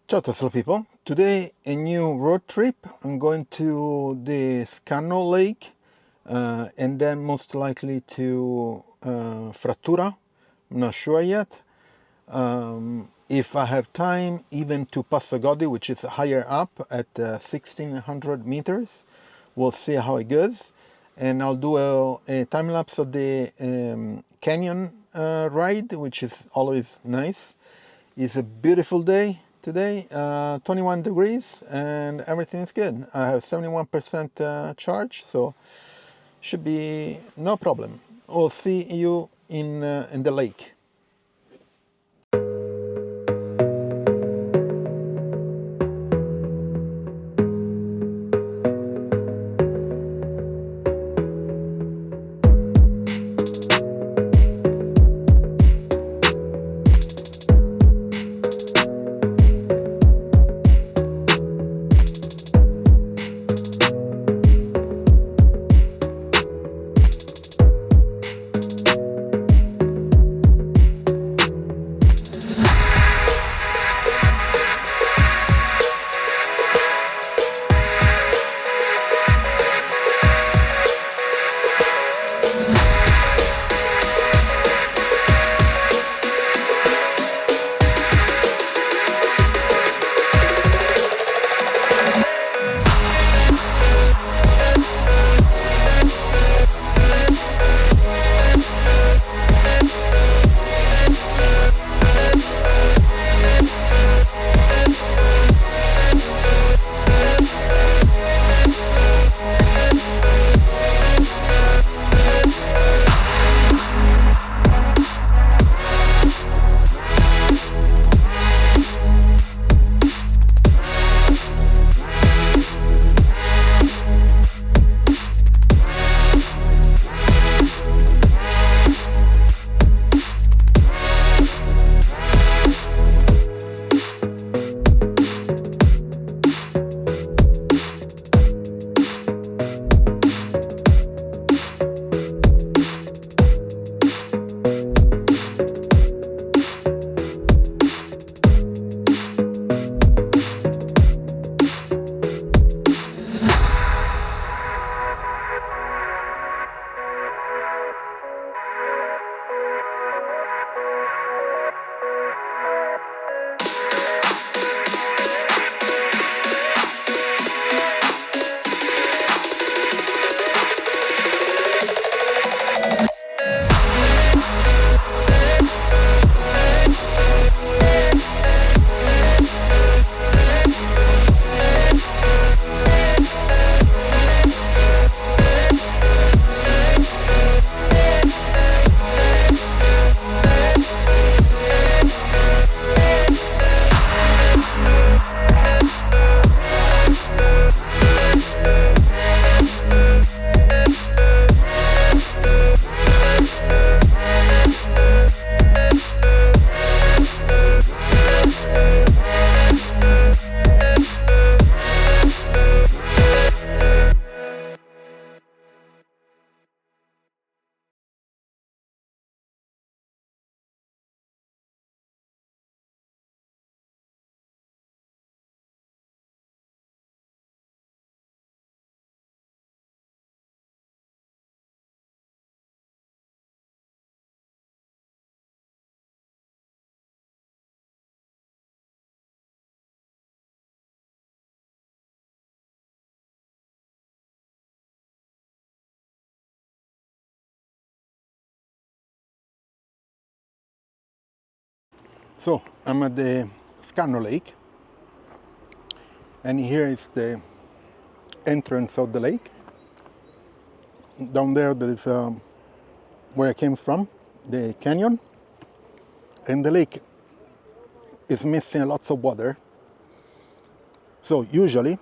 Ciao Tesla people, today a new road trip. I'm going to the Scanno Lake and then most likely to Frattura. I'm not sure yet. If I have time, even to Passo Godi, which is higher up at 1600 meters. We'll see how it goes. And I'll do a time lapse of the canyon ride, which is always nice. It's a beautiful day today, 21 degrees, and everything is good. I have 71% charge, so should be no problem. We'll see you in the lake. So I'm at the Scanno Lake, and here is the entrance of the lake. Down there is where I came from, the canyon, and the lake is missing lots of water. So usually,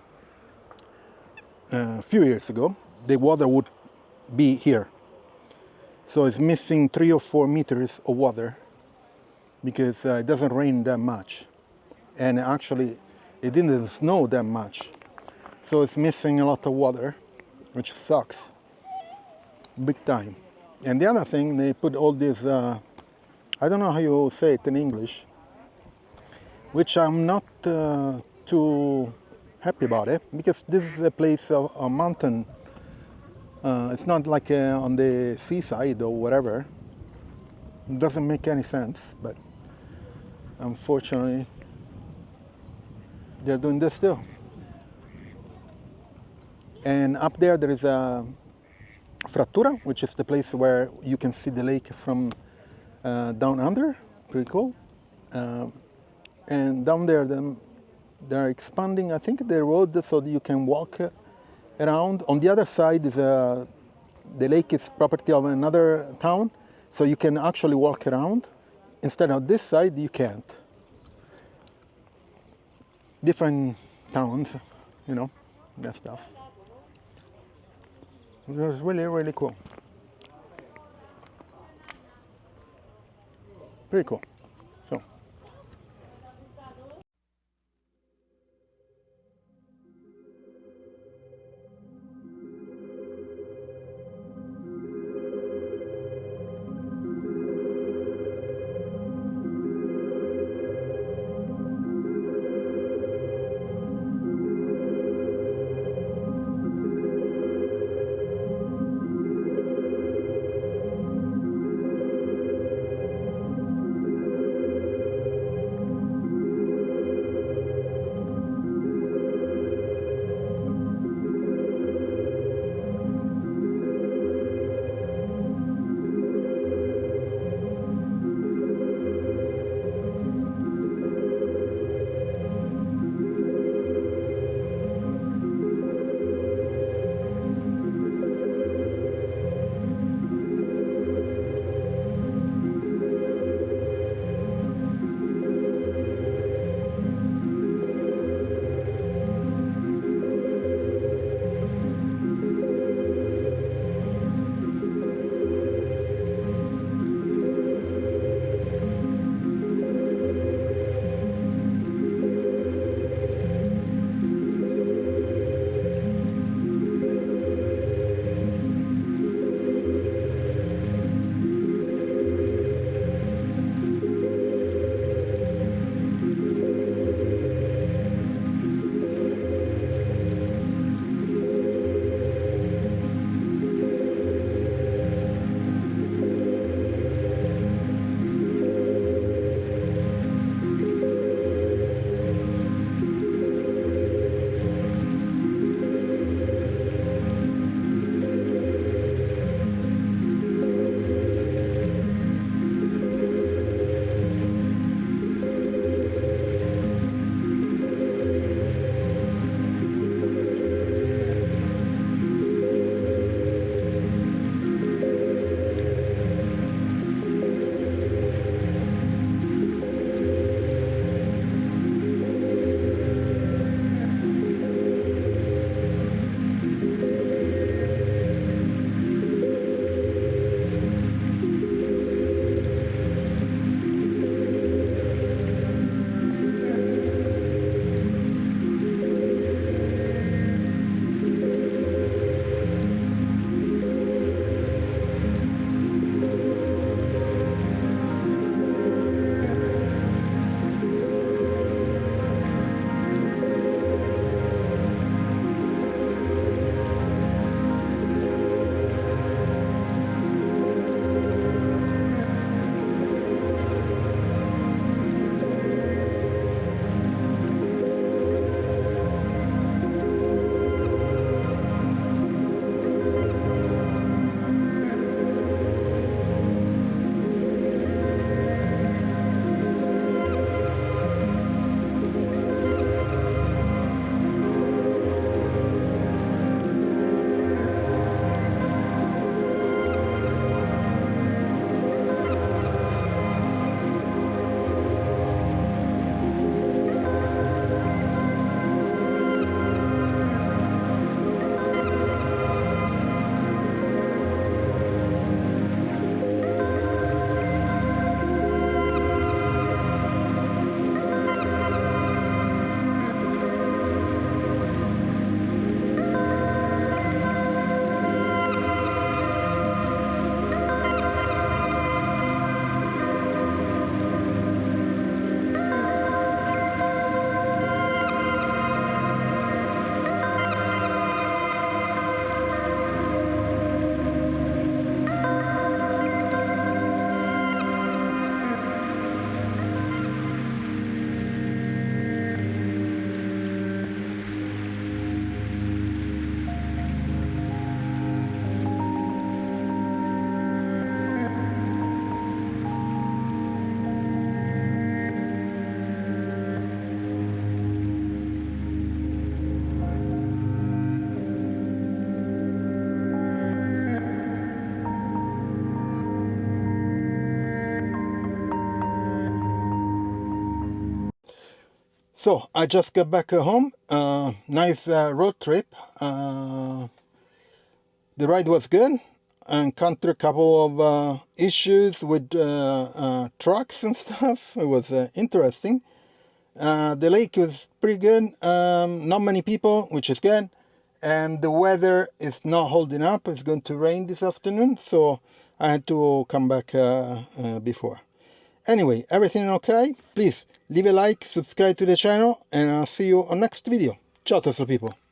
a few years ago, the water would be here. So it's missing 3 or 4 meters of water because it doesn't rain that much, and actually it didn't snow that much, so it's missing a lot of water, which sucks big time. And the other thing, they put all this I don't know how you say it in English, which I'm not too happy about it, because this is a place of a mountain. It's not like on the seaside or whatever. It doesn't make any sense, but unfortunately they're doing this still. And up there is a frattura, which is the place where you can see the lake from down under. Pretty cool. And down there they're expanding, I think, the road so that you can walk around. On the other side is the lake is property of another town, so you can actually walk around. Instead of this side, you can't. Different towns, you know, that stuff. It was really, really cool. Pretty cool. So. So I just got back home. Nice road trip. The ride was good. I encountered a couple of issues with trucks and stuff. It was interesting. The lake was pretty good. Not many people, which is good. And the weather is not holding up. It's going to rain this afternoon, so I had to come back before. Anyway, everything okay? Please leave a like, subscribe to the channel, and I'll see you on next video. Ciao Tesla people!